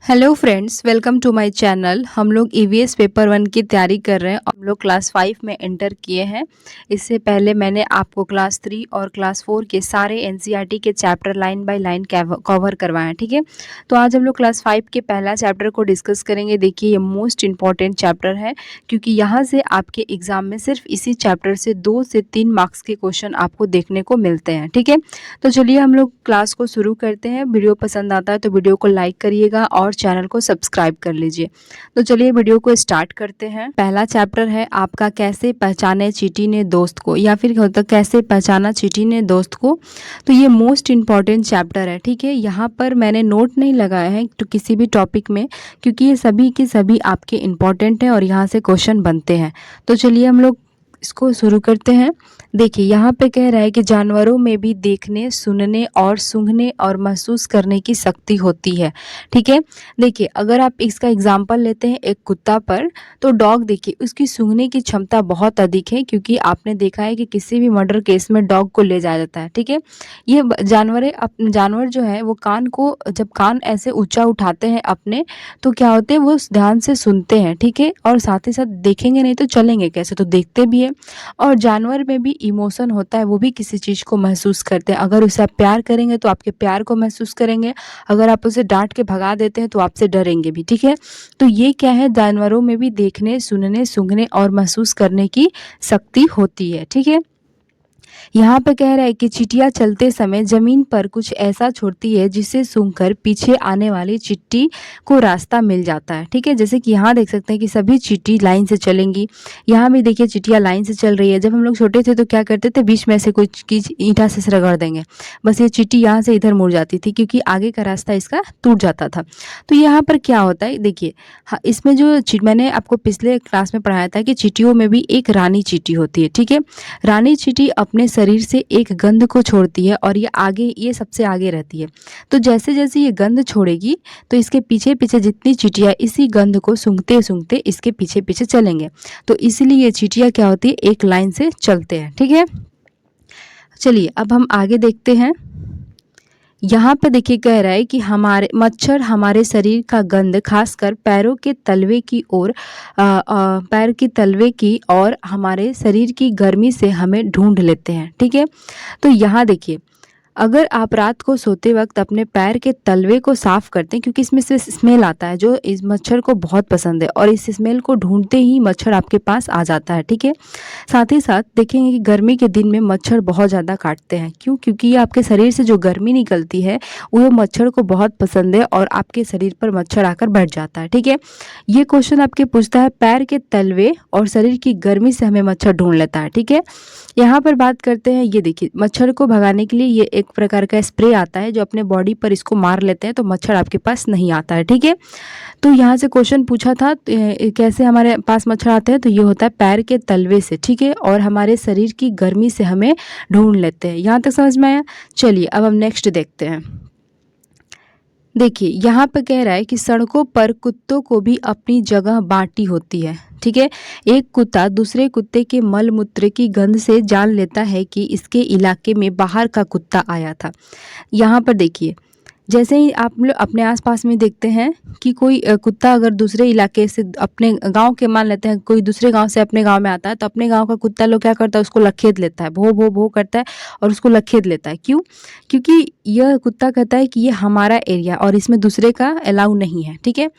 Hello friends, welcome to my channel. हम लोग EVS paper 1 की तैयारी कर रहे हैं। हम लोग क्लास 5 में एंटर किए हैं। इससे पहले मैंने आपको क्लास 3 और क्लास 4 के सारे एनसीईआरटी के chapter line by line cover करवाए हैं। ठीक है, तो आज हम लोग क्लास 5 के पहला चैप्टर को डिस्कस करेंगे। देखिए, ये मोस्ट इंपॉर्टेंट चैप्टर है क्योंकि यहाँ से आपके एग्जाम में सिर्फ इसी चैप्टर से 2 से 3 मार्क्स के क्वेश्चन आपको देखने को मिलते हैं। ठीक है, तो चलिए हम लोग क्लास को शुरू करते हैं। वीडियो पसंद आता है तो वीडियो को लाइक करिएगा और चैनल को सब्सक्राइब कर लीजिए। तो चलिए वीडियो को स्टार्ट करते हैं। पहला चैप्टर है आपका कैसे पहचाने चींटी ने दोस्त को, या फिर होता कैसे पहचाना चींटी ने दोस्त को। तो ये मोस्ट इंपॉर्टेंट चैप्टर है। ठीक है, यहाँ पर मैंने नोट नहीं लगाया है तो किसी भी टॉपिक में, क्योंकि ये सभी के सभी आपके इंपॉर्टेंट हैं और यहाँ से क्वेश्चन बनते हैं। तो चलिए हम लोग इसको शुरू करते हैं। देखिए, यहाँ पे कह रहा है कि जानवरों में भी देखने, सुनने और सूंघने और महसूस करने की शक्ति होती है। ठीक है, देखिए अगर आप इसका एग्जांपल लेते हैं एक कुत्ता पर, तो डॉग देखिए उसकी सूंघने की क्षमता बहुत अधिक है, क्योंकि आपने देखा है कि किसी भी मर्डर केस में डॉग को ले जाया जाता है। ठीक है, ये जानवर जो है वो कान को, जब कान ऐसे ऊंचा उठाते हैं अपने, तो क्या होते हैं वो ध्यान से सुनते हैं। ठीक है, और साथ ही साथ देखेंगे नहीं तो चलेंगे कैसे, तो देखते भी है। और जानवर में भी इमोशन होता है, वो भी किसी चीज़ को महसूस करते हैं। अगर उसे आप प्यार करेंगे तो आपके प्यार को महसूस करेंगे, अगर आप उसे डांट के भगा देते हैं तो आपसे डरेंगे भी। ठीक है, तो ये क्या है, जानवरों में भी देखने, सुनने, सूंघने और महसूस करने की शक्ति होती है। ठीक है, यहाँ पे कह रहा है कि चींटियाँ चलते समय जमीन पर कुछ ऐसा छोड़ती है जिसे सूंघकर पीछे आने वाली चींटी को रास्ता मिल जाता है। ठीक है, जैसे कि यहाँ देख सकते हैं कि सभी चींटी लाइन से चलेंगी। यहाँ भी देखिए चींटियाँ लाइन से चल रही है। जब हम लोग छोटे थे तो क्या करते थे, बीच में से कोई चीज ईंटा से रगड़ देंगे, बस ये चींटी यहाँ से इधर मुड़ जाती थी क्योंकि आगे का रास्ता इसका टूट जाता था। तो यहाँ पर क्या होता है, देखिए हाँ, इसमें जो मैंने आपको पिछले क्लास में पढ़ाया था कि चींटियों में भी एक रानी चींटी होती है। ठीक है, रानी चींटी अपने शरीर से एक गंध को छोड़ती है और ये सबसे आगे रहती है। तो जैसे जैसे ये गंध छोड़ेगी तो इसके पीछे पीछे जितनी चींटियाँ इसी गंध को सूंघते सूंघते इसके पीछे पीछे चलेंगे। तो इसलिए ये चींटियाँ क्या होती है, एक लाइन से चलते हैं। ठीक है, चलिए अब हम आगे देखते हैं। यहाँ पे देखिए कह रहा है कि हमारे मच्छर हमारे शरीर का गंध खासकर पैरों के तलवे की ओर पैर की तलवे की और हमारे शरीर की गर्मी से हमें ढूंढ लेते हैं। ठीक है, तो यहाँ देखिए अगर आप रात को सोते वक्त अपने पैर के तलवे को साफ करते हैं, क्योंकि इसमें से स्मेल आता है जो इस मच्छर को बहुत पसंद है, और इस स्मेल को ढूंढते ही मच्छर आपके पास आ जाता है। ठीक है, साथ ही साथ देखेंगे कि गर्मी के दिन में मच्छर बहुत ज़्यादा काटते हैं। क्यों? क्योंकि ये आपके शरीर से जो गर्मी निकलती है वो मच्छर को बहुत पसंद है और आपके शरीर पर मच्छर आकर बैठ जाता है। ठीक है, ये क्वेश्चन आपके पूछता है पैर के तलवे और शरीर की गर्मी से हमें मच्छर ढूंढ लेता है। ठीक है, यहाँ पर बात करते हैं, ये देखिए मच्छर को भगाने के लिए ये एक प्रकार का स्प्रे आता है जो अपने बॉडी पर इसको मार लेते हैं तो मच्छर आपके पास नहीं आता है। ठीक है, तो यहाँ से क्वेश्चन पूछा था कैसे हमारे पास मच्छर आते हैं, तो ये होता है पैर के तलवे से। ठीक है, और हमारे शरीर की गर्मी से हमें ढूंढ लेते हैं। यहाँ तक समझ में आया? चलिए अब हम नेक्स्ट देखते हैं। देखिए यहाँ पे कह रहा है कि सड़कों पर कुत्तों को भी अपनी जगह बांटी होती है। ठीक है, एक कुत्ता दूसरे कुत्ते के मल मूत्र की गंध से जान लेता है कि इसके इलाके में बाहर का कुत्ता आया था। यहाँ पर देखिए जैसे ही आप लोग अपने आसपास में देखते हैं कि कोई कुत्ता अगर दूसरे इलाके से, अपने गांव के मान लेते हैं, कोई दूसरे गांव से अपने गांव में आता है, तो अपने गांव का कुत्ता लोग क्या करता है, उसको लखेद लेता है, भो भो भो करता है और उसको लखेद लेता है। क्यों? क्योंकि यह कुत्ता कहता है कि ये हमारा एरिया और इसमें दूसरे का अलाउ नहीं है। ठीक है,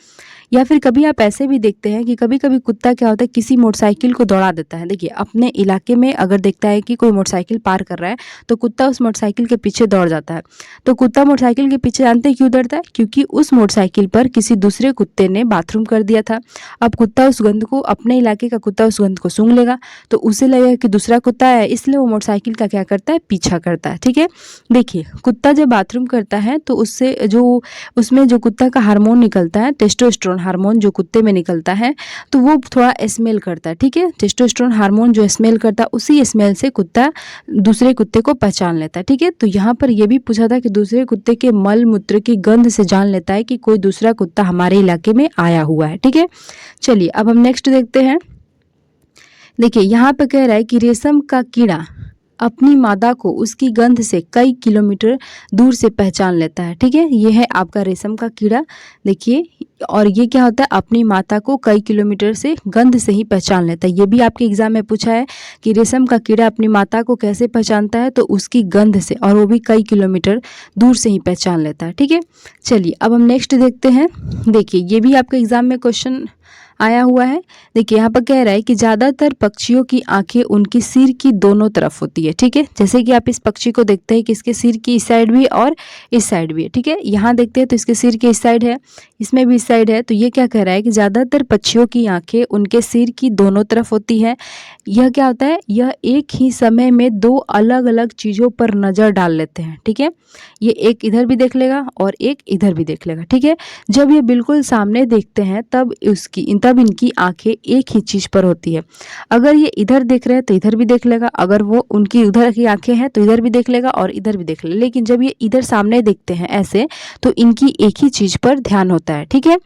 या फिर कभी आप ऐसे भी देखते हैं कि कभी कभी कुत्ता क्या होता है, किसी मोटरसाइकिल को दौड़ा देता है। देखिए अपने इलाके में अगर देखता है कि कोई मोटरसाइकिल पार कर रहा है तो कुत्ता उस मोटरसाइकिल के पीछे दौड़ जाता है। तो कुत्ता मोटरसाइकिल के पीछे जानते हैं क्यों दौड़ता है? क्योंकि उस मोटरसाइकिल पर किसी दूसरे कुत्ते ने बाथरूम कर दिया था। अब कुत्ता उस गंध को, अपने इलाके का कुत्ता उस गंध को सूंघ लेगा तो उसे लगेगा कि दूसरा कुत्ता है, इसलिए वो मोटरसाइकिल का क्या करता है, पीछा करता है। ठीक है, देखिए कुत्ता जब बाथरूम करता है तो उससे जो उसमें जो कुत्ता का हार्मोन निकलता है, टेस्टोस्टेरोन हार्मोन जो कुत्ते में निकलता है, तो वो थोड़ा स्मेल करता है। ठीक है, टेस्टोस्टेरोन हार्मोन जो स्मेल करता है, उसी स्मेल से कुत्ता दूसरे कुत्ते को पहचान लेता है। ठीक है, तो यहाँ पर यह भी पूछा था कि दूसरे कुत्ते के मल मूत्र की गंध से जान लेता है कि कोई दूसरा कुत्ता हमारे इलाके में आया हुआ है। ठीक है, चलिए अब हम नेक्स्ट देखते हैं। देखिए यहाँ पे कह रहा है कि रेशम का कीड़ा अपनी मादा को उसकी गंध से कई किलोमीटर दूर से पहचान लेता है। ठीक है, ये है आपका रेशम का कीड़ा। देखिए, और ये क्या होता है, अपनी माता को कई किलोमीटर से गंध से ही पहचान लेता है। ये भी आपके एग्जाम में पूछा है कि रेशम का कीड़ा अपनी माता को कैसे पहचानता है, तो उसकी गंध से, और वो भी कई किलोमीटर दूर से ही पहचान लेता है। ठीक है, चलिए अब हम नेक्स्ट देखते हैं। देखिए, ये भी आपके एग्जाम में क्वेश्चन आया हुआ है। देखिए, यहाँ पर कह रहा है कि ज़्यादातर पक्षियों की आंखें उनके सिर की दोनों तरफ होती है। ठीक है, जैसे कि आप इस पक्षी को देखते हैं कि इसके सिर की इस साइड भी और इस साइड भी है। ठीक है, यहाँ देखते हैं तो इसके सिर के इस साइड है, इसमें भी इस साइड है। तो ये क्या कह रहा है कि ज़्यादातर पक्षियों की आंखें उनके सिर की दोनों तरफ होती है। यह क्या होता है, यह एक ही समय में दो अलग अलग चीज़ों पर नज़र डाल लेते हैं। ठीक है, ये एक इधर भी देख लेगा और एक इधर भी देख लेगा। ठीक है, जब ये बिल्कुल सामने देखते हैं तब इनकी आंखें एक ही चीज़ पर होती है। अगर ये इधर देख रहे हैं तो इधर भी देख लेगा, अगर वो उनकी उधर की आंखें हैं तो इधर भी देख लेगा और इधर भी देख लेगा। लेकिन जब ये इधर सामने देखते हैं ऐसे, तो इनकी एक ही चीज़ पर ध्यान होता है। ठीक है,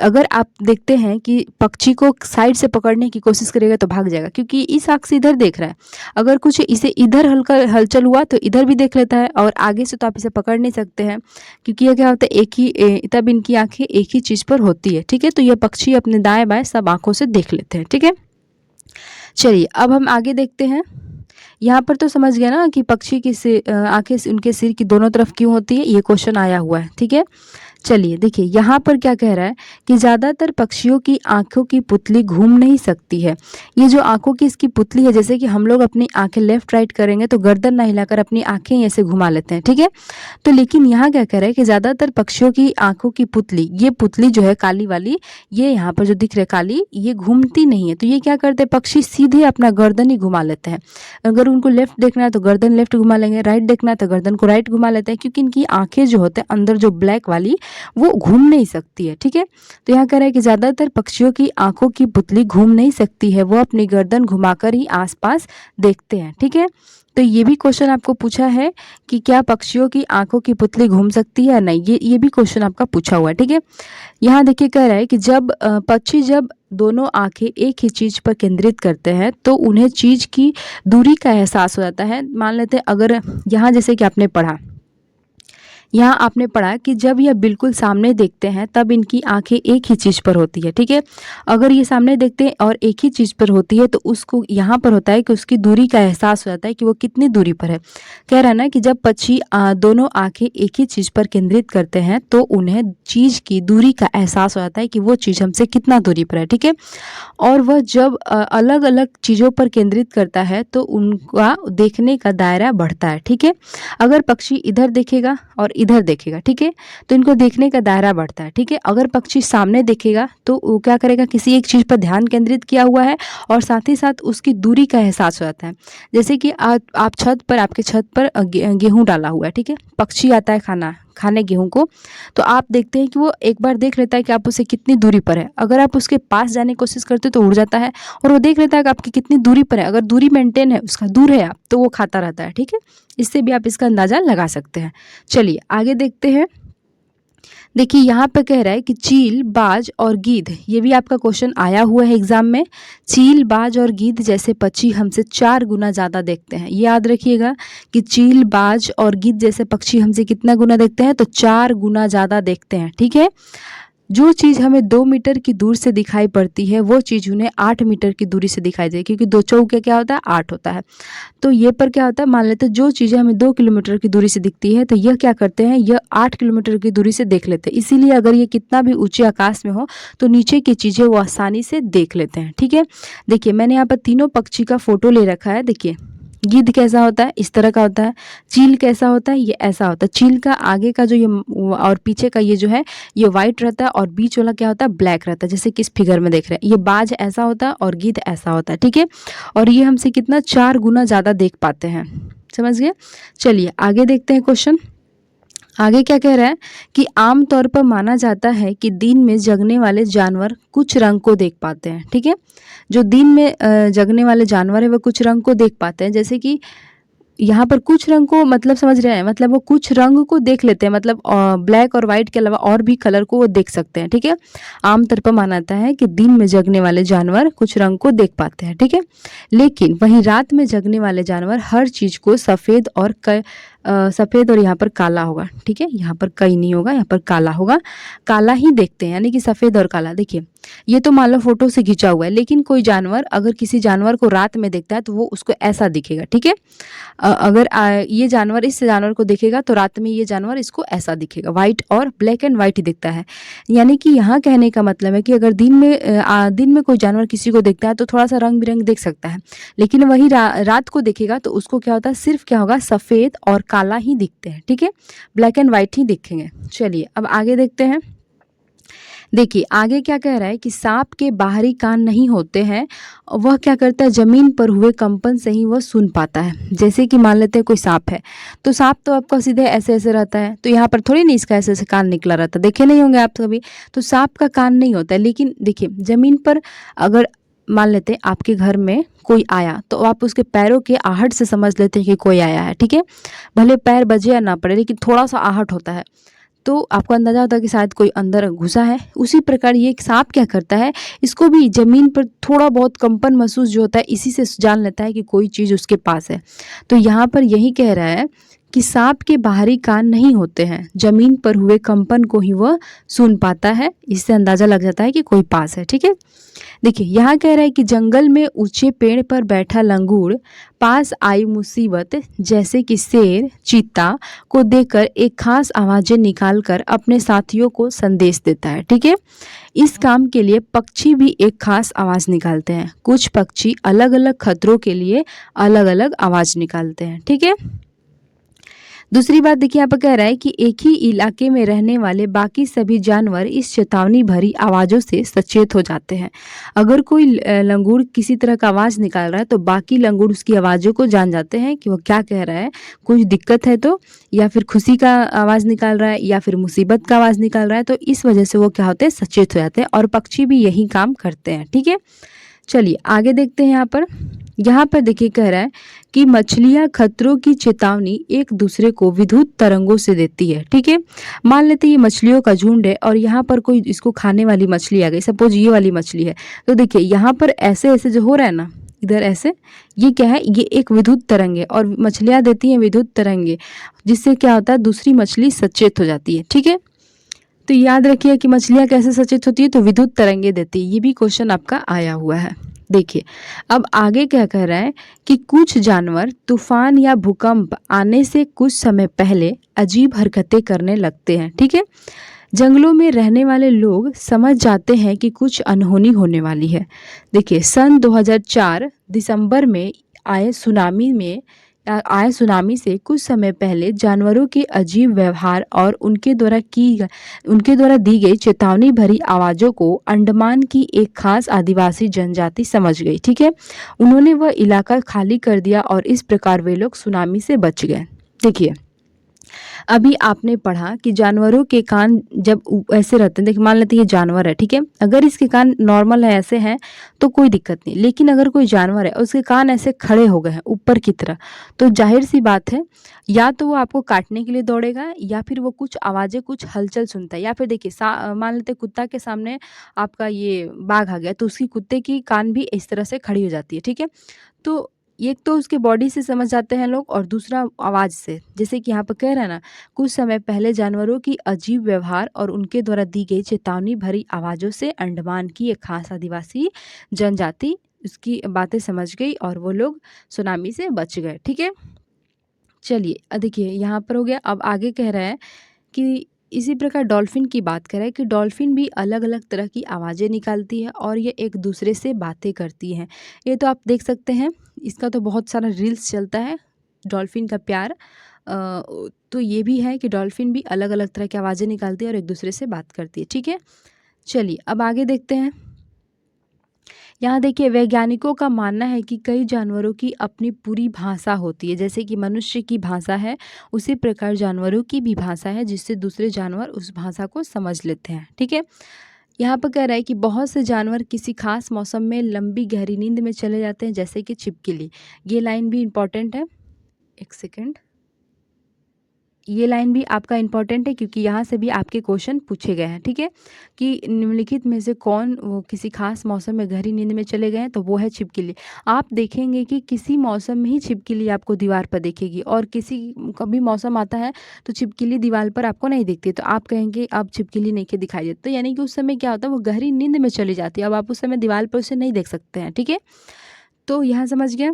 अगर आप देखते हैं कि पक्षी को साइड से पकड़ने की कोशिश करेगा तो भाग जाएगा, क्योंकि इस आँख से इधर देख रहा है। अगर कुछ इसे इधर हल्का हलचल हुआ तो इधर भी देख लेता है, और आगे से तो आप इसे पकड़ नहीं सकते हैं, क्योंकि यह क्या होता है, तब इनकी आंखें एक ही चीज़ पर होती है। ठीक है, तो यह पक्षी अपने दाएं बाएं सब आंखों से देख लेते हैं। ठीक है, चलिए अब हम आगे देखते हैं। यहाँ पर तो समझ गया ना कि पक्षी की आंखें उनके सिर की दोनों तरफ क्यों होती है, ये क्वेश्चन आया हुआ है। ठीक है, चलिए देखिए, यहाँ पर क्या कह रहा है कि ज़्यादातर पक्षियों की आंखों की पुतली घूम नहीं सकती है। ये जो आंखों की इसकी पुतली है, जैसे कि हम लोग अपनी आंखें लेफ्ट राइट करेंगे तो गर्दन ना हिलाकर अपनी आंखें ऐसे घुमा लेते हैं। ठीक है, तो लेकिन यहाँ क्या कह रहा है कि ज़्यादातर पक्षियों की आंखों की पुतली, ये पुतली जो है काली वाली, ये यहाँ पर जो दिख रही है काली, ये घूमती नहीं है। तो ये क्या करते हैं, पक्षी सीधे अपना गर्दन ही घुमा लेते हैं। अगर उनको लेफ्ट देखना है तो गर्दन लेफ्ट घुमा लेंगे, राइट देखना है तो गर्दन को राइट घुमा लेते हैं, क्योंकि इनकी आंखें जो होते हैं अंदर जो ब्लैक वाली, वो घूम नहीं सकती है। ठीक है, तो यहाँ कह रहा है कि ज़्यादातर पक्षियों की आंखों की पुतली घूम नहीं सकती है, वो अपनी गर्दन घुमाकर ही आसपास देखते हैं। ठीक है, तो ये भी क्वेश्चन आपको पूछा है कि क्या पक्षियों की आंखों की पुतली घूम सकती है या नहीं, ये भी क्वेश्चन आपका पूछा हुआ है। ठीक है, यहाँ देखिए कह रहा है कि जब पक्षी जब दोनों आंखें एक ही चीज़ पर केंद्रित करते हैं तो उन्हें चीज़ की दूरी का एहसास हो जाता है। मान लेते हैं, अगर यहाँ जैसे कि आपने पढ़ा, यहाँ आपने पढ़ा कि जब यह बिल्कुल सामने देखते हैं तब इनकी आंखें एक ही चीज़ पर होती है। ठीक है, अगर ये सामने देखते हैं और एक ही चीज़ पर होती है तो उसको यहाँ पर होता है कि उसकी दूरी का एहसास हो जाता है कि वो कितनी दूरी पर है। कह रहा है ना कि जब पक्षी दोनों आंखें एक ही चीज़ पर केंद्रित करते हैं तो उन्हें चीज़ की दूरी का एहसास हो जाता है कि वो चीज़ हमसे कितना दूरी पर है। ठीक है, और वह जब अलग अलग चीज़ों पर केंद्रित करता है तो उनका देखने का दायरा बढ़ता है। ठीक है, अगर पक्षी इधर देखेगा और इधर देखेगा, ठीक है, तो इनको देखने का दायरा बढ़ता है। ठीक है, अगर पक्षी सामने देखेगा तो वो क्या करेगा, किसी एक चीज़ पर ध्यान केंद्रित किया हुआ है और साथ ही साथ उसकी दूरी का एहसास हो जाता है। जैसे कि आप छत पर, आपके छत पर गेहूँ डाला हुआ है। ठीक है, पक्षी आता है खाने गेहूं को, तो आप देखते हैं कि वो एक बार देख लेता है कि आप उसे कितनी दूरी पर है। अगर आप उसके पास जाने की कोशिश करते हो तो उड़ जाता है, और वो देख लेता है कि आपकी कितनी दूरी पर है। अगर दूरी मेंटेन है, उसका दूर है आप, तो वो खाता रहता है। ठीक है, इससे भी आप इसका अंदाज़ा लगा सकते हैं। चलिए आगे देखते हैं। देखिए, यहाँ पे कह रहा है कि चील, बाज और गीध, ये भी आपका क्वेश्चन आया हुआ है एग्जाम में। चील, बाज और गीध जैसे पक्षी हमसे 4 गुना ज़्यादा देखते हैं। ये याद रखिएगा कि चील, बाज और गीध जैसे पक्षी हमसे कितना गुना देखते हैं, तो 4 गुना ज़्यादा देखते हैं। ठीक है, जो चीज़ हमें 2 मीटर की दूर से दिखाई पड़ती है वो चीज़ उन्हें 8 मीटर की दूरी से दिखाई देगी, क्योंकि 2 चौके क्या होता है, 8 होता है। तो ये पर क्या होता है, मान लेते हैं जो चीज़ें हमें 2 किलोमीटर की दूरी से दिखती है तो यह क्या करते हैं, यह 8 किलोमीटर की दूरी से देख लेते हैं। इसीलिए अगर ये कितना भी ऊंचे आकाश में हो तो नीचे की चीज़ें वो आसानी से देख लेते हैं। ठीक है, देखिए मैंने यहाँ पर तीनों पक्षी का फोटो ले रखा है। देखिए, गिद्ध कैसा होता है, इस तरह का होता है। चील कैसा होता है, ये ऐसा होता है। चील का आगे का जो ये और पीछे का ये जो है, ये वाइट रहता है, और बीच वाला क्या होता है, ब्लैक रहता है, जैसे कि इस फिगर में देख रहे हैं। ये बाज ऐसा होता है और गिद्ध ऐसा होता है। ठीक है, और ये हमसे कितना 4 गुना ज़्यादा देख पाते हैं। समझ गए। चलिए आगे देखते हैं क्वेश्चन। आगे क्या कह रहा है कि आमतौर पर माना जाता है कि दिन में जगने वाले जानवर कुछ रंग को देख पाते हैं। ठीक है, जो दिन में जगने वाले जानवर है वह कुछ रंग को देख पाते हैं। जैसे कि यहाँ पर कुछ रंग को मतलब समझ रहे हैं, मतलब वो कुछ रंग को देख लेते हैं, मतलब ब्लैक और वाइट के अलावा और भी कलर को वो देख सकते हैं, ठीक है। आमतौर पर माना जाता है कि दिन में जगने वाले जानवर कुछ रंग को देख पाते हैं, ठीक है। लेकिन वहीं रात में जगने वाले जानवर हर चीज को सफ़ेद और यहाँ पर काला होगा, ठीक है। यहाँ पर कई नहीं होगा, यहाँ पर काला होगा, काला ही देखते हैं, यानी कि सफ़ेद और काला। देखिए, ये तो मान लो फोटो से खींचा हुआ है, लेकिन कोई जानवर अगर किसी जानवर को रात में देखता है तो वो उसको ऐसा दिखेगा, ठीक है। अगर ये जानवर इस जानवर को देखेगा तो रात में ये जानवर इसको ऐसा दिखेगा, वाइट और ब्लैक एंड वाइट ही दिखता है। यानी कि यहाँ कहने का मतलब है कि अगर दिन में कोई जानवर किसी को देखता है तो थोड़ा सा रंग बिरंग देख सकता है, लेकिन वही रात को देखेगा तो उसको क्या होता है, सिर्फ क्या होगा, सफ़ेद और काला ही दिखते हैं, ठीक है। ब्लैक एंड वाइट ही दिखेंगे। चलिए अब आगे देखते हैं। देखिए आगे क्या कह रहा है कि सांप के बाहरी कान नहीं होते हैं, वह क्या करता है, जमीन पर हुए कंपन से ही वह सुन पाता है। जैसे कि मान लेते हैं कोई सांप है, तो सांप तो आपका सीधे ऐसे ऐसे रहता है, तो यहाँ पर थोड़ी नहीं इसका ऐसे ऐसे कान निकला रहता, देखे नहीं होंगे आप कभी। तो सांप का कान नहीं होता है, लेकिन देखिए जमीन पर अगर मान लेते हैं आपके घर में कोई आया तो आप उसके पैरों के आहट से समझ लेते हैं कि कोई आया है, ठीक है। भले पैर बजे या ना पड़े, लेकिन थोड़ा सा आहट होता है तो आपको अंदाजा होता है कि शायद कोई अंदर घुसा है। उसी प्रकार ये सांप क्या करता है, इसको भी जमीन पर थोड़ा बहुत कंपन महसूस जो होता है, इसी से जान लेता है कि कोई चीज़ उसके पास है। तो यहाँ पर यही कह रहा है कि सांप के बाहरी कान नहीं होते हैं, जमीन पर हुए कंपन को ही वह सुन पाता है, इससे अंदाजा लग जाता है कि कोई पास है, ठीक है। देखिए यहाँ कह रहा है कि जंगल में ऊंचे पेड़ पर बैठा लंगूर पास आई मुसीबत जैसे कि शेर चीता को देखकर एक खास आवाजें निकालकर अपने साथियों को संदेश देता है, ठीक है। इस काम के लिए पक्षी भी एक खास आवाज निकालते हैं। कुछ पक्षी अलग अलग खतरों के लिए अलग अलग आवाज निकालते हैं, ठीक है। दूसरी बात देखिए, यहाँ पर कह रहा है कि एक ही इलाके में रहने वाले बाकी सभी जानवर इस चेतावनी भरी आवाज़ों से सचेत हो जाते हैं। अगर कोई लंगूर किसी तरह का आवाज़ निकाल रहा है तो बाकी लंगूर उसकी आवाज़ों को जान जाते हैं कि वो क्या कह रहा है, कुछ दिक्कत है तो, या फिर खुशी का आवाज़ निकाल रहा है, या फिर मुसीबत का आवाज़ निकाल रहा है। तो इस वजह से वो क्या होते हैं, सचेत हो जाते हैं, और पक्षी भी यही काम करते हैं, ठीक है। चलिए आगे देखते हैं। यहाँ पर देखिए कह रहा है कि मछलियाँ खतरों की चेतावनी एक दूसरे को विद्युत तरंगों से देती है, ठीक है। मान लेते हैं ये मछलियों का झुंड है और यहाँ पर कोई इसको खाने वाली मछली आ गई, सपोज ये वाली मछली है। तो देखिए यहाँ पर ऐसे ऐसे जो हो रहा है ना, इधर ऐसे, ये क्या है, ये एक विद्युत तरंग है, और मछलियाँ देती हैं विद्युत तरंगे, जिससे क्या होता है, दूसरी मछली सचेत हो जाती है, ठीक है। तो याद रखिए कि मछलियाँ कैसे सचेत होती है, तो विद्युत तरंगे देती है। ये भी क्वेश्चन आपका आया हुआ है। देखिए अब आगे क्या कह रहा है कि कुछ जानवर तूफान या भूकंप आने से कुछ समय पहले अजीब हरकतें करने लगते हैं, ठीक है। जंगलों में रहने वाले लोग समझ जाते हैं कि कुछ अनहोनी होने वाली है। देखिए सन 2004 दिसंबर में आए सुनामी से कुछ समय पहले जानवरों के अजीब व्यवहार और उनके द्वारा दी गई चेतावनी भरी आवाज़ों को अंडमान की एक खास आदिवासी जनजाति समझ गई, ठीक है। उन्होंने वह इलाका खाली कर दिया और इस प्रकार वे लोग सुनामी से बच गए। देखिए अभी आपने पढ़ा कि जानवरों के कान जब ऐसे रहते हैं, देखिए मान लेते हैं ये जानवर है, ठीक है। अगर इसके कान नॉर्मल है, ऐसे हैं, तो कोई दिक्कत नहीं, लेकिन अगर कोई जानवर है और उसके कान ऐसे खड़े हो गए हैं ऊपर की तरह, तो जाहिर सी बात है, या तो वो आपको काटने के लिए दौड़ेगा, या फिर वो कुछ आवाज़ें, कुछ हलचल सुनता है, या फिर देखिए मान लेते हैं कुत्ता के सामने आपका ये बाघ आ गया, तो उसकी कुत्ते की कान भी इस तरह से खड़ी हो जाती है, ठीक है। तो एक तो उसके बॉडी से समझ जाते हैं लोग, और दूसरा आवाज़ से। जैसे कि यहाँ पर कह रहा है ना, कुछ समय पहले जानवरों की अजीब व्यवहार और उनके द्वारा दी गई चेतावनी भरी आवाज़ों से अंडमान की एक खास आदिवासी जनजाति उसकी बातें समझ गई और वो लोग सुनामी से बच गए, ठीक है। चलिए देखिए यहाँ पर हो गया। अब आगे कह रहा है कि इसी प्रकार डॉल्फिन की बात करें कि डॉल्फिन भी अलग अलग तरह की आवाज़ें निकालती है और ये एक दूसरे से बातें करती हैं। ये तो आप देख सकते हैं, इसका तो बहुत सारा रील्स चलता है, डॉल्फिन का प्यार। तो ये भी है कि डॉल्फिन भी अलग अलग तरह की आवाज़ें निकालती है और एक दूसरे से बात करती है, ठीक है। चलिए अब आगे देखते हैं। यहाँ देखिए वैज्ञानिकों का मानना है कि कई जानवरों की अपनी पूरी भाषा होती है, जैसे कि मनुष्य की भाषा है, उसी प्रकार जानवरों की भी भाषा है, जिससे दूसरे जानवर उस भाषा को समझ लेते हैं, ठीक है। यहाँ पर कह रहा है कि बहुत से जानवर किसी खास मौसम में लंबी गहरी नींद में चले जाते हैं, जैसे कि छिपकली। ये लाइन भी इम्पॉर्टेंट है। एक सेकंड, ये लाइन भी आपका इम्पोर्टेंट है क्योंकि यहाँ से भी आपके क्वेश्चन पूछे गए हैं, ठीक है। कि निम्नलिखित में से कौन वो किसी खास मौसम में गहरी नींद में चले गए हैं, तो वो है छिपकली। आप देखेंगे कि किसी मौसम में ही छिपकली आपको दीवार पर दिखेगी और किसी कभी मौसम आता है तो छिपकली दीवार पर आपको नहीं दिखती, तो आप कहेंगे अब छिपकली नहीं के दिखाई देती, तो यानी कि उस समय क्या होता है, वो गहरी नींद में चली जाती है। अब आप उस समय दीवार पर उसे नहीं देख सकते हैं, ठीक है। तो यहाँ समझ गए।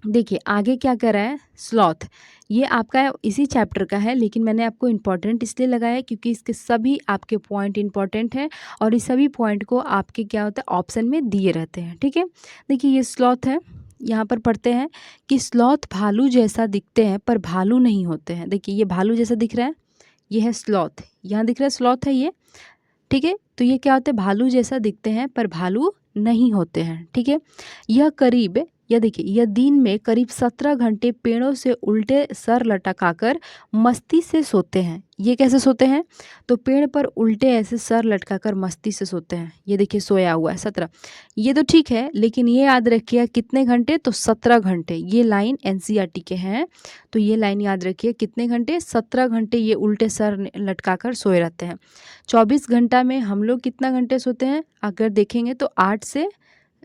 देखिए आगे क्या कर रहा है, स्लॉथ। ये आपका इसी चैप्टर का है, लेकिन मैंने आपको इम्पोर्टेंट इसलिए लगाया है क्योंकि इसके सभी आपके पॉइंट इम्पोर्टेंट हैं और इस सभी पॉइंट को आपके क्या होता है, ऑप्शन में दिए रहते हैं, ठीक है। देखिए ये स्लॉथ है, यहाँ पर पढ़ते हैं कि स्लॉथ भालू जैसा दिखते हैं पर भालू नहीं होते हैं। देखिए ये भालू जैसा दिख रहा है, ये है स्लॉथ, यहाँ दिख रहा है स्लॉथ है ये, ठीक है। तो ये क्या होते हैं, भालू जैसा दिखते हैं पर भालू नहीं होते हैं, ठीक है। यह करीब यह देखिए यह दिन में करीब 17 घंटे पेड़ों से उल्टे सर लटकाकर मस्ती से सोते हैं। ये कैसे सोते हैं, तो पेड़ पर उल्टे ऐसे सर लटकाकर मस्ती से सोते हैं। ये देखिए सोया हुआ है 17, ये तो ठीक है, लेकिन ये याद रखिए कितने घंटे, तो 17 घंटे। ये लाइन एनसीईआरटी के हैं, तो ये लाइन याद रखिए कितने घंटे, 17 घंटे ये उल्टे सर लटकाकर सोए रहते हैं। 24 घंटा में हम लोग कितना घंटे सोते हैं, अगर देखेंगे तो 8 से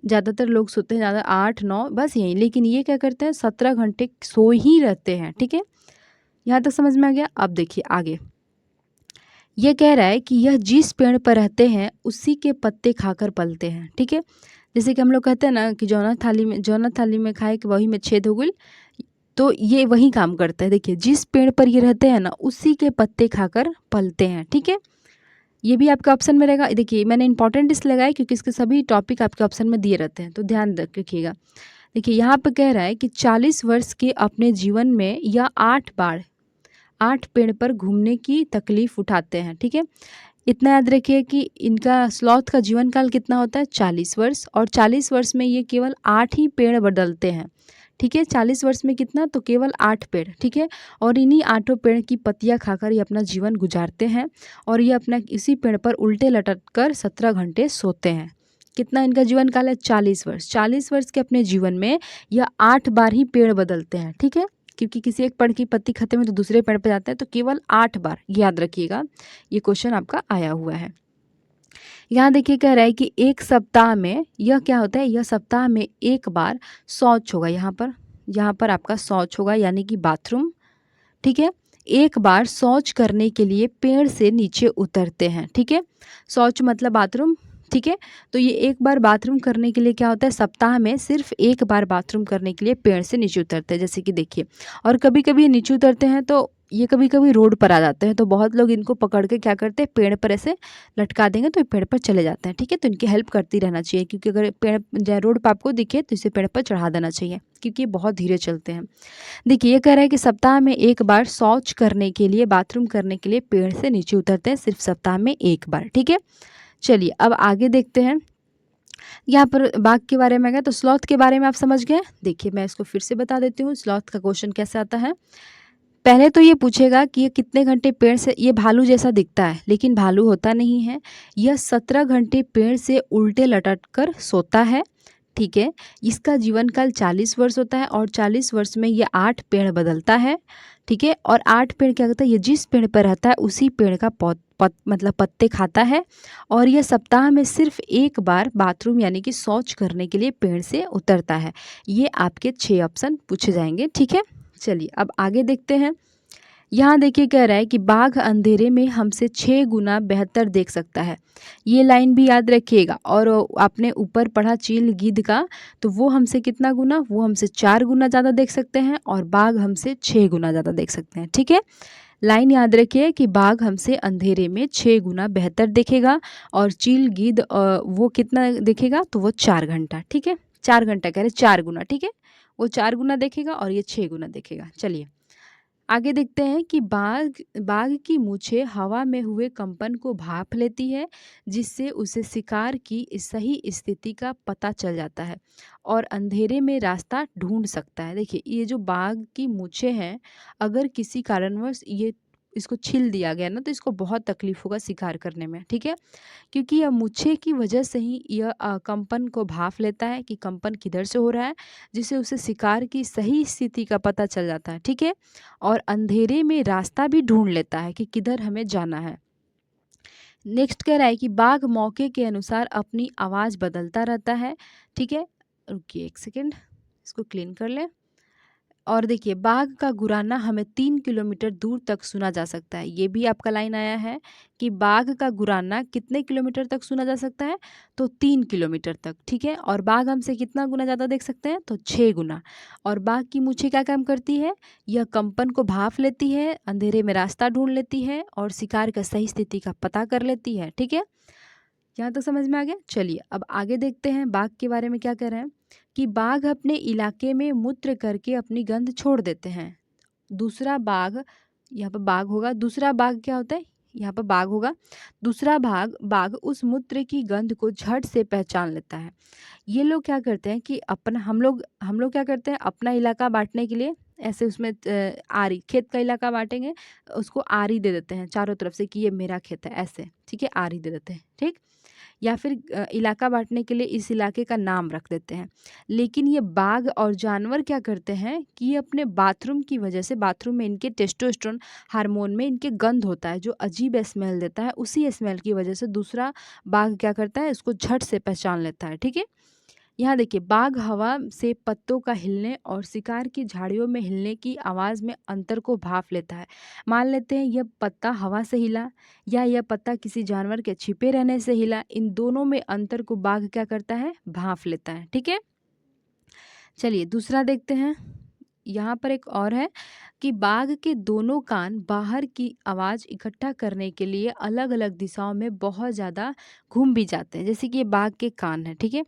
ज़्यादातर लोग सोते हैं, ज़्यादा 8-9 बस यही, लेकिन ये क्या करते हैं 17 घंटे सो ही रहते हैं, ठीक है। यहाँ तक समझ में आ गया। अब देखिए आगे, ये कह रहा है कि यह जिस पेड़ पर रहते हैं उसी के पत्ते खाकर पलते हैं, ठीक है। जैसे कि हम लोग कहते हैं ना कि जौना थाली में खाए कि वही में छेद हो गई, तो ये वही काम करता है। देखिए जिस पेड़ पर ये रहते हैं ना उसी के पत्ते खाकर पलते हैं, ठीक है। ये भी आपके ऑप्शन में रहेगा। देखिए मैंने इंपॉर्टेंट इसलिए लगाया क्योंकि इसके सभी टॉपिक आपके ऑप्शन में दिए रहते हैं, तो ध्यान रखिएगा। देखिए यहाँ पर कह रहा है कि 40 वर्ष के अपने जीवन में यह 8 बार 8 पेड़ पर घूमने की तकलीफ उठाते हैं, ठीक है। इतना याद रखिए कि इनका स्लॉथ का जीवन काल कितना होता है, 40 वर्ष, और 40 वर्ष में ये केवल 8 ही पेड़ बदलते हैं, ठीक है। 40 वर्ष में कितना, तो केवल 8 पेड़, ठीक है। और इन्हीं 8 पेड़ की पत्तियां खाकर ये अपना जीवन गुजारते हैं और ये अपना इसी पेड़ पर उल्टे लटक कर 17 घंटे सोते हैं। कितना इनका जीवन काल है, 40 वर्ष। 40 वर्ष के अपने जीवन में यह 8 बार ही पेड़ बदलते हैं, ठीक है। क्योंकि किसी एक पेड़ की पत्ती खत्म है तो दूसरे पेड़ पर जाते हैं, तो केवल 8 बार, याद रखिएगा। ये क्वेश्चन आपका आया हुआ है। यहाँ देखिए कह रहा है कि एक सप्ताह में यह क्या होता है, यह सप्ताह में एक बार शौच होगा। यहाँ पर आपका शौच होगा यानी कि बाथरूम, ठीक है। एक बार शौच करने के लिए पेड़ से नीचे उतरते हैं, ठीक है। शौच मतलब बाथरूम, ठीक है। तो ये एक बार बाथरूम करने के लिए क्या होता है, सप्ताह में सिर्फ एक बार बाथरूम करने के लिए पेड़ से नीचे उतरते हैं, जैसे कि देखिए। और कभी कभी ये नीचे उतरते हैं तो ये कभी कभी रोड पर आ जाते हैं, तो बहुत लोग इनको पकड़ के क्या करते हैं, पेड़ पर ऐसे लटका देंगे तो ये पेड़ पर चले जाते हैं, ठीक है। तो इनकी हेल्प करती रहना चाहिए, क्योंकि अगर पेड़ रोड पर आपको दिखे तो इसे पेड़ पर चढ़ा देना चाहिए, क्योंकि ये बहुत धीरे चलते हैं। देखिए ये कह रहा है कि सप्ताह में एक बार शौच करने के लिए, बाथरूम करने के लिए पेड़ से नीचे उतरते हैं, सिर्फ सप्ताह में एक बार, ठीक है। चलिए अब आगे देखते हैं। यहाँ पर बाघ के बारे में गया, तो स्लॉथ के बारे में आप समझ गए। देखिए मैं इसको फिर से बता देती हूँ, स्लॉथ का क्वेश्चन कैसे आता है। पहले तो ये पूछेगा कि ये कितने घंटे पेड़ से, ये भालू जैसा दिखता है लेकिन भालू होता नहीं है। यह 17 घंटे पेड़ से उल्टे लटक कर सोता है, ठीक है। इसका जीवन काल 40 वर्ष होता है और 40 वर्ष में ये 8 पेड़ बदलता है, ठीक है। और 8 पेड़ क्या करता है, ये जिस पेड़ पर रहता है उसी पेड़ का मतलब पत्ते खाता है। और यह सप्ताह में सिर्फ एक बार बाथरूम यानी कि शौच करने के लिए पेड़ से उतरता है। ये आपके 6 ऑप्शन पूछे जाएंगे, ठीक है। चलिए अब आगे देखते हैं। यहाँ देखिए कह रहा है कि बाघ अंधेरे में हमसे 6 गुना बेहतर देख सकता है। ये लाइन भी याद रखिएगा। और आपने ऊपर पढ़ा चील गिद्ध का, तो वो हमसे कितना गुना, वो हमसे 4 गुना ज़्यादा देख सकते हैं और बाघ हमसे 6 गुना ज़्यादा देख सकते हैं, ठीक है। लाइन याद रखिए कि बाघ हमसे अंधेरे में 6 गुना बेहतर देखेगा और चील गिद्ध वो कितना देखेगा, तो वो 4 घंटा, ठीक है। 4 घंटा कह रहे 4 गुना, ठीक है। वो 4 गुना देखेगा और ये 6 गुना देखेगा। चलिए आगे देखते हैं कि बाघ बाघ की मूछें हवा में हुए कंपन को भाप लेती है, जिससे उसे शिकार की सही स्थिति का पता चल जाता है और अंधेरे में रास्ता ढूंढ सकता है। देखिए ये जो बाघ की मूछें हैं, अगर किसी कारणवश ये इसको छील दिया गया ना, तो इसको बहुत तकलीफ होगा शिकार करने में, ठीक है। क्योंकि यह मूछें की वजह से ही यह कंपन को भाँप लेता है कि कंपन किधर से हो रहा है, जिससे उसे शिकार की सही स्थिति का पता चल जाता है, ठीक है। और अंधेरे में रास्ता भी ढूँढ लेता है कि किधर हमें जाना है। नेक्स्ट कह रहा है कि बाघ मौके के अनुसार अपनी आवाज़ बदलता रहता है, ठीक है। रुकिए 1 सेकंड, इसको क्लीन कर लें। और देखिए बाघ का गुराना हमें 3 किलोमीटर दूर तक सुना जा सकता है। ये भी आपका लाइन आया है कि बाघ का गुराना कितने किलोमीटर तक सुना जा सकता है? तो 3 किलोमीटर तक, ठीक है। और बाघ हमसे कितना गुना ज़्यादा देख सकते हैं? तो 6 गुना। और बाघ की मूंछें क्या काम करती है? यह कंपन को भाँप लेती है, अंधेरे में रास्ता ढूँढ लेती है और शिकार का सही स्थिति का पता कर लेती है, ठीक है। यहाँ तक समझ में आ गया? चलिए अब आगे देखते हैं बाघ के बारे में क्या कह रहे हैं कि बाघ अपने इलाके में मूत्र करके अपनी गंध छोड़ देते हैं। दूसरा बाघ, यहाँ पर बाघ होगा, दूसरा बाघ क्या होता है? यहाँ पर बाघ होगा। दूसरा बाघ बाघ उस मूत्र की गंध को झट से पहचान लेता है। ये लोग क्या करते हैं कि अपना हम लोग क्या करते हैं अपना इलाका बाँटने के लिए ऐसे उसमें आरी खेत का इलाका बाँटेंगे, उसको आरी दे देते हैं चारों तरफ से कि ये मेरा खेत है ऐसे, ठीक है? आरी दे देते हैं, ठीक? या फिर इलाका बाँटने के लिए इस इलाके का नाम रख देते हैं। लेकिन ये बाघ और जानवर क्या करते हैं कि ये अपने बाथरूम की वजह से, बाथरूम में इनके टेस्टोस्टेरोन हार्मोन में इनके गंध होता है जो अजीब स्मेल देता है, उसी स्मेल की वजह से दूसरा बाघ क्या करता है इसको झट से पहचान लेता है, ठीक है? यहाँ देखिए बाघ हवा से पत्तों का हिलने और शिकार की झाड़ियों में हिलने की आवाज़ में अंतर को भांप लेता है। मान लेते हैं यह पत्ता हवा से हिला या यह पत्ता किसी जानवर के छिपे रहने से हिला, इन दोनों में अंतर को बाघ क्या करता है? भांप लेता है, ठीक है। चलिए दूसरा देखते हैं। यहाँ पर एक और है कि बाघ के दोनों कान बाहर की आवाज़ इकट्ठा करने के लिए अलग अलग दिशाओं में बहुत ज़्यादा घूम भी जाते हैं। जैसे कि ये बाघ के कान है, ठीक है।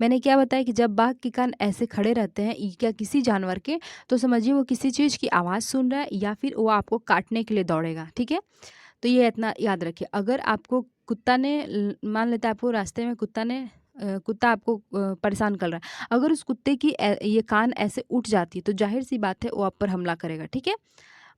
मैंने क्या बताया कि जब बाघ के कान ऐसे खड़े रहते हैं क्या किसी जानवर के, तो समझिए वो किसी चीज़ की आवाज़ सुन रहा है या फिर वो आपको काटने के लिए दौड़ेगा, ठीक है। तो ये इतना याद रखिए। अगर आपको कुत्ता ने मान लेते हैं आपको रास्ते में कुत्ता आपको परेशान कर रहा है, अगर उस कुत्ते की ये कान ऐसे उठ जाती है तो जाहिर सी बात है वो आप पर हमला करेगा, ठीक है।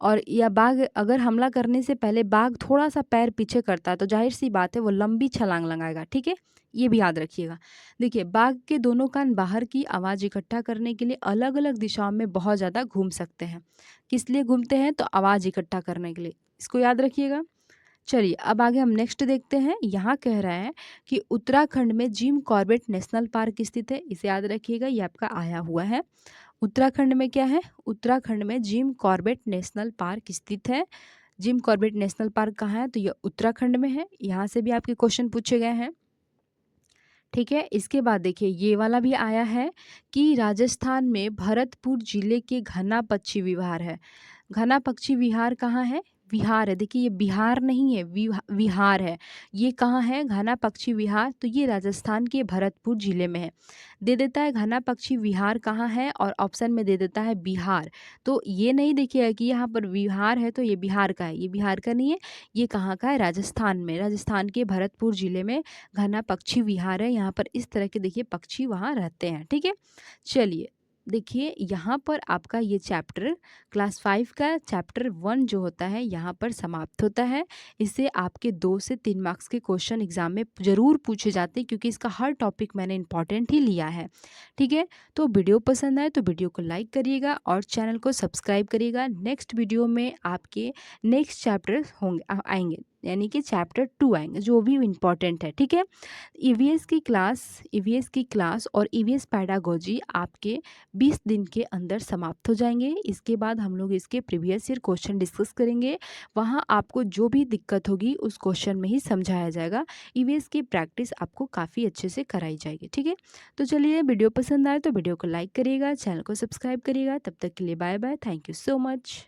और या बाघ अगर हमला करने से पहले बाघ थोड़ा-सा पैर पीछे करता है तो ज़ाहिर-सी बात है वो लंबी छलांग लगाएगा, ठीक है? ये भी याद रखिएगा। देखिए बाघ के दोनों कान बाहर की आवाज़ इकट्ठा करने के लिए अलग-अलग दिशाओं में बहुत ज़्यादा घूम सकते हैं। किस लिए घूमते हैं? तो आवाज़ इकट्ठा करने के लिए। इसको याद रखिएगा। चलिए अब आगे हम नेक्स्ट देखते हैं। यहाँ कह रहा है कि उत्तराखंड में जिम कॉर्बेट नेशनल पार्क स्थित है। इसे याद रखिएगा, ये आपका आया हुआ है। उत्तराखंड में क्या है? उत्तराखंड में जिम कॉर्बेट नेशनल पार्क स्थित है। जिम कॉर्बेट नेशनल पार्क कहाँ है? तो ये उत्तराखंड में है। यहाँ से भी आपके क्वेश्चन पूछे गए हैं। ठीक है, इसके बाद देखिए ये वाला भी आया है कि राजस्थान में भरतपुर जिले के घना पक्षी विहार है। घना पक्षी विहार कहाँ है? विहार है। देखिए ये बिहार नहीं है, विहार है। ये कहाँ है? घना पक्षी विहार, तो ये राजस्थान के भरतपुर जिले में है। दे देता है घना पक्षी विहार कहाँ है और ऑप्शन में दे देता है बिहार। तो ये नहीं देखिएगा कि यहाँ पर विहार है तो ये बिहार का है, ये बिहार का नहीं है। ये कहाँ का है? राजस्थान में। राजस्थान के भरतपुर जिले में घना पक्षी विहार है। यहाँ पर इस तरह के देखिए पक्षी वहाँ रहते हैं, ठीक है। चलिए देखिए यहाँ पर आपका ये चैप्टर क्लास 5 का चैप्टर 1 जो होता है यहाँ पर समाप्त होता है। इससे आपके 2 से 3 मार्क्स के क्वेश्चन एग्जाम में ज़रूर पूछे जाते हैं क्योंकि इसका हर टॉपिक मैंने इंपॉर्टेंट ही लिया है, ठीक है। तो वीडियो पसंद आए तो वीडियो को लाइक करिएगा और चैनल को सब्सक्राइब करिएगा। नेक्स्ट वीडियो में आपके नेक्स्ट चैप्टर होंगे आएंगे, यानी कि चैप्टर 2 आएंगे जो भी इम्पॉर्टेंट है, ठीक है। ईवीएस की क्लास और ईवीएस पैडागोजी आपके 20 दिन के अंदर समाप्त हो जाएंगे। इसके बाद हम लोग इसके प्रीवियस ईयर क्वेश्चन डिस्कस करेंगे। वहाँ आपको जो भी दिक्कत होगी उस क्वेश्चन में ही समझाया जाएगा। ईवीएस की प्रैक्टिस आपको काफ़ी अच्छे से कराई जाएगी, ठीक है। तो चलिए वीडियो पसंद आए तो वीडियो को लाइक करिएगा, चैनल को सब्सक्राइब करिएगा। तब तक के लिए bye bye, thank you so much.